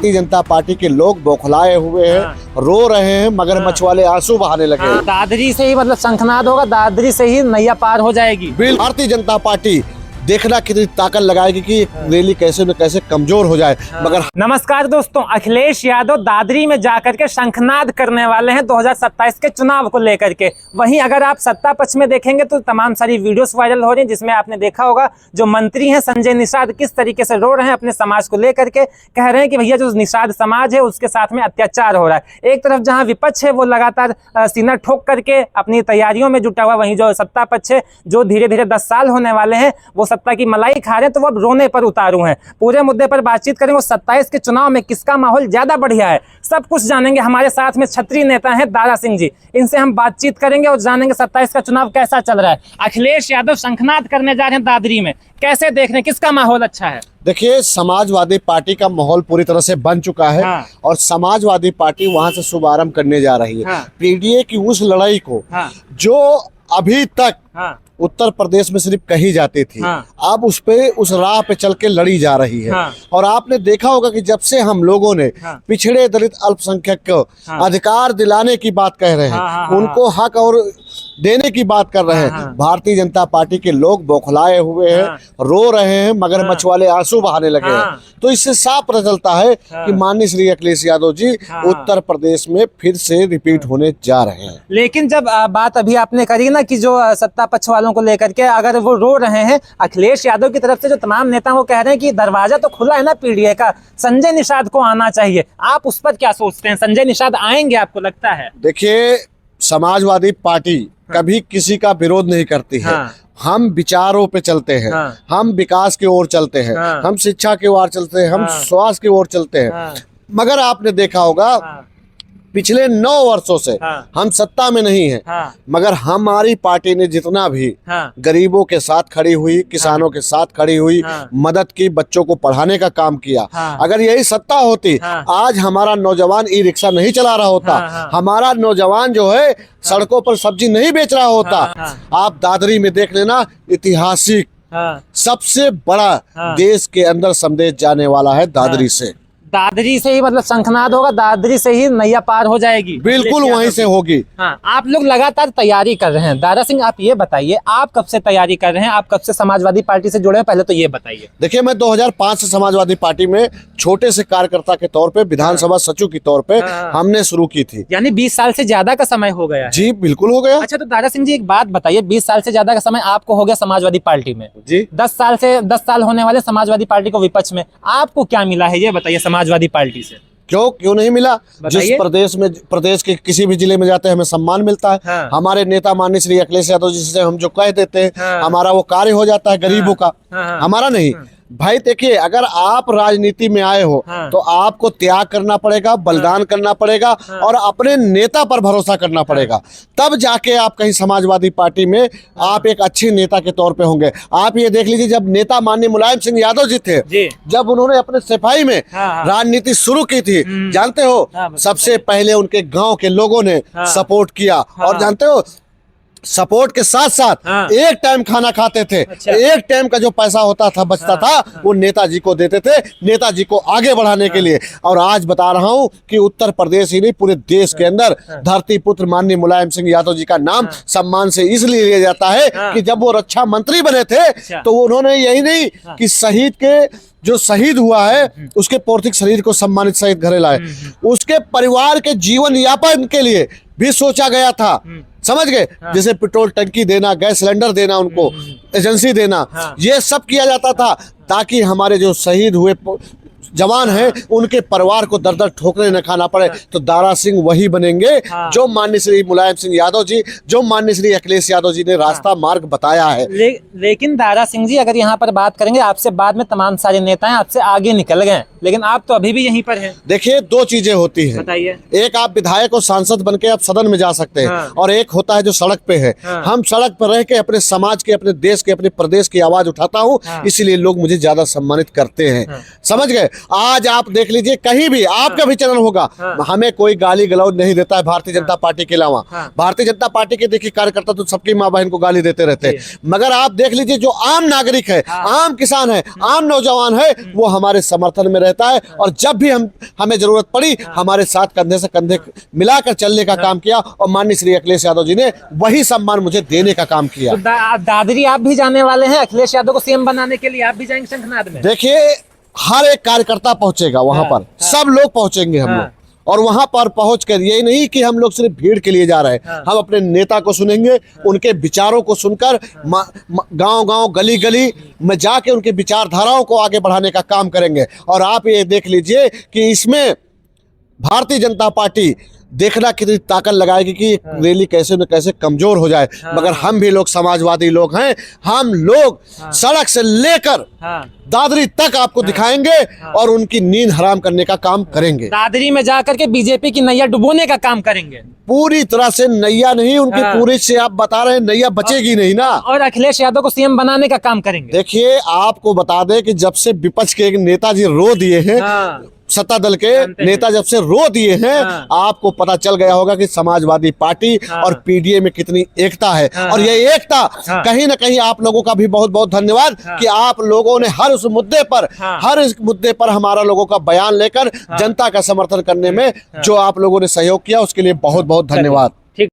Bharatiya Janata party के लोग बौखलाए हुए हैं, रो रहे हैं, मगरमच्छ वाले आंसू बहाने लगे हैं। दादरी से ही मतलब शंखनाद होगा, दादरी से ही नैया पार हो जाएगी। भारतीय जनता पार्टी देखना कितनी ताकत लगाएगी कि रैली कैसे न कैसे कमजोर हो जाए। मगर नमस्कार दोस्तों, अखिलेश यादव दादरी में जाकर के शंखनाद करने वाले हैं 2027 के चुनाव को लेकर के। वहीं अगर आप सत्ता पक्ष में देखेंगे तो तमाम सारी वीडियोस वायरल हो रही हैं, जिसमें आपने देखा होगा जो मंत्री हैं संजय निषाद किस तरीके से रो रहे हैं अपने समाज को लेकर के। कह रहे हैं कि भैया जो निषाद समाज है उसके साथ में अत्याचार हो रहा है। एक तरफ जहां विपक्ष है वो लगातार सीना ठोक करके अपनी तैयारियों में जुटा हुआ, वहीं जो सत्ता पक्ष है जो धीरे धीरे 10 साल होने वाले हैं वो सत्ता की मलाई खा रहे हैं, तो वो अब रोने पर उतारू हैं। पूरे मुद्दे पर बातचीत करेंगे। 27 के चुनाव में किसका माहौल ज्यादा बढ़िया है, सब कुछ जानेंगे। हमारे साथ में क्षत्रिय नेता हैं दारा सिंह जी, इनसे हम बातचीत करेंगे और जानेंगे 27 का चुनाव कैसा चल रहा है। अखिलेश यादव शंखनाद करने जा रहे हैं दादरी में, कैसे देख रहे हैं, किसका माहौल अच्छा है? देखिए, समाजवादी पार्टी का माहौल पूरी तरह से बन चुका है। और समाजवादी पार्टी वहां से शुभारंभ करने जा रही है। पीडीए की उस लड़ाई को जो अभी तक उत्तर प्रदेश में सिर्फ कही जाती थी, अब उस राह पे चल के लड़ी जा रही है। और आपने देखा होगा कि जब से हम लोगों ने पिछड़े दलित अल्पसंख्यक को अधिकार दिलाने की बात कह रहे हैं, उनको हक और देने की बात कर रहे हैं, भारतीय जनता पार्टी के लोग बौखलाए हुए हैं, रो रहे हैं, मगरमच्छ वाले आंसू बहाने लगे हैं। तो इससे साफ पता चलता है कि माननीय श्री अखिलेश यादव जी उत्तर प्रदेश में फिर से रिपीट होने जा रहे हैं। लेकिन जब बात अभी आपने करी ना कि जो सत्ता पक्ष वालों को लेकर के अगर वो रो रहे हैं, अखिलेश यादव की तरफ से जो तमाम नेता वो कह रहे हैं कि दरवाजा तो खुला है ना पीडीए का, संजय निषाद को आना चाहिए। आप उस पर क्या सोचते हैं? संजय निषाद आएंगे आपको लगता है? देखिए, समाजवादी पार्टी कभी किसी का विरोध नहीं करती है। हम विचारों पे चलते हैं, हम विकास की ओर चलते हैं, हम शिक्षा की ओर चलते हैं, हम स्वास्थ्य की ओर चलते हैं। मगर आपने देखा होगा पिछले 9 वर्षों से हम सत्ता में नहीं हैं, मगर हमारी पार्टी ने जितना भी गरीबों के साथ खड़ी हुई, किसानों के साथ खड़ी हुई, मदद की, बच्चों को पढ़ाने का काम किया। अगर यही सत्ता होती, आज हमारा नौजवान ई रिक्शा नहीं चला रहा होता, हमारा नौजवान जो है सड़कों पर सब्जी नहीं बेच रहा होता। आप दादरी में देख लेना, ऐतिहासिक सबसे बड़ा देश के अंदर संदेश जाने वाला है दादरी से। दादरी से ही मतलब शंखनाद होगा, दादरी से ही नैया पार हो जाएगी। बिल्कुल वहीं से होगी। आप लोग लगातार तैयारी कर रहे हैं। दारा सिंह, आप ये बताइए, आप कब से तैयारी कर रहे हैं? आप कब से समाजवादी पार्टी से जुड़े हैं, पहले तो ये बताइए। देखिए, मैं 2005 से समाजवादी पार्टी में छोटे से कार्यकर्ता के तौर पे, विधानसभा सचिव के तौर पे हमने शुरू की थी। यानी 20 साल से ज्यादा का समय हो गया है। जी बिल्कुल हो गया। अच्छा, तो दारा सिंह जी एक बात बताइए, 20 साल से ज्यादा का समय आपको हो गया समाजवादी पार्टी में जी, 10 साल होने वाले समाजवादी पार्टी को विपक्ष में, आपको क्या मिला है ये बताइए समाजवादी पार्टी से? क्यों नहीं मिला? जिस प्रदेश के किसी भी जिले में जाते हैं हमें सम्मान मिलता है। हमारे नेता माननीय श्री अखिलेश यादव जी से हम जो कह देते हैं, हमारा वो कार्य हो जाता है गरीबों का। हमारा नहीं भाई। देखिए, अगर आप राजनीति में आए हो तो आपको त्याग करना पड़ेगा, बलिदान करना पड़ेगा और अपने नेता पर भरोसा करना पड़ेगा, तब जाके आप कहीं समाजवादी पार्टी में आप एक अच्छे नेता के तौर पे होंगे। आप ये देख लीजिए, जब नेता माननीय मुलायम सिंह यादव जी थे, जब उन्होंने अपने सिपाही में राजनीति शुरू की थी, जानते हो सबसे पहले उनके गाँव के लोगों ने सपोर्ट किया। और जानते हो, सपोर्ट के साथ साथ एक टाइम खाना खाते थे। एक टाइम का जो पैसा होता था, बचता था, वो नेताजी को देते थे, नेताजी को आगे बढ़ाने के लिए। और आज बता रहा हूं कि उत्तर प्रदेश ही नहीं, पूरे देश के अंदर धरती पुत्र माननीय मुलायम सिंह यादव जी का नाम सम्मान से इसलिए लिया जाता है कि जब वो रक्षा मंत्री बने थे तो उन्होंने यही नहीं कि शहीद के जो शहीद हुआ है उसके पार्थिव शरीर को सम्मानित सहित घरे लाए, उसके परिवार के जीवन यापन के लिए भी सोचा गया था। समझ गए? जैसे पेट्रोल टंकी देना, गैस सिलेंडर देना, उनको एजेंसी देना, ये सब किया जाता था ताकि हमारे जो शहीद हुए जवान हैं उनके परिवार को दर दर ठोकरें न खाना पड़े। तो दारा सिंह वही बनेंगे जो माननीय श्री मुलायम सिंह यादव जी, जो माननीय श्री अखिलेश यादव जी ने रास्ता मार्ग बताया है। लेकिन दारा सिंह जी, अगर यहाँ पर बात करेंगे, आपसे बाद में तमाम सारे नेता हैं आपसे आगे निकल गए, लेकिन आप तो अभी भी यहीं पर हैं। देखिए, 2 चीजें होती हैं, बताइए। एक आप विधायक और सांसद बनके आप सदन में जा सकते हैं, और एक होता है जो सड़क पे है। हम सड़क पर रह के अपने समाज के, अपने देश के, अपने प्रदेश की आवाज उठाता हूँ, इसीलिए लोग मुझे ज्यादा सम्मानित करते हैं। समझ गए? आज आप देख लीजिए कहीं भी आपका भी चैनल होगा, हमें कोई गाली गलौज नहीं देता है भारतीय जनता पार्टी के अलावा। भारतीय जनता पार्टी के देखिए कार्यकर्ता तो सबकी माँ बहन को गाली देते रहते हैं, मगर आप देख लीजिए जो आम नागरिक है, आम किसान है, आम नौजवान है, वो हमारे समर्थन में रहता है। और जब भी हमें जरूरत पड़ी हमारे साथ कंधे से कंधे मिलाकर चलने का काम किया, और माननीय श्री अखिलेश यादव जी ने वही सम्मान मुझे देने का काम किया। तो दादरी आप भी जाने वाले हैं अखिलेश यादव को सीएम बनाने के लिए, आप भी जाएंगे शंखनाद में? देखिए हर एक कार्यकर्ता पहुंचेगा वहां पर, सब लोग पहुंचेंगे हम लोग, और वहां पर पहुंचकर यही नहीं कि हम लोग सिर्फ भीड़ के लिए जा रहे हैं, हम अपने नेता को सुनेंगे, उनके विचारों को सुनकर गांव-गांव गली-गली में जाके उनके विचारधाराओं को आगे बढ़ाने का काम करेंगे। और आप ये देख लीजिए कि इसमें भारतीय जनता पार्टी देखना कितनी ताकत लगाएगी कि रैली कैसे न कैसे कमजोर हो जाए, मगर हम भी लोग समाजवादी लोग हैं, हम लोग सड़क से लेकर दादरी तक आपको दिखाएंगे और उनकी नींद हराम करने का काम करेंगे। दादरी में जाकर के बीजेपी की नैया डुबोने का काम करेंगे, पूरी तरह से नैया नहीं उनकी पूरी से, आप बता रहे हैं नैया बचेगी नहीं ना। और अखिलेश यादव को सीएम बनाने का काम करेंगे। देखिए आपको बता दें कि जब से विपक्ष के एक नेताजी रो दिए हैं, सत्ता दल के नेता जब से रो दिए हैं, आपको पता चल गया होगा कि समाजवादी पार्टी और पीडीए में कितनी एकता है। और ये एकता कहीं ना कहीं आप लोगों का भी बहुत बहुत धन्यवाद कि आप लोगों ने हर उस मुद्दे पर, हर इस मुद्दे पर हमारा लोगों का बयान लेकर जनता का समर्थन करने में जो आप लोगों ने सहयोग किया, उसके लिए बहुत बहुत धन्यवाद।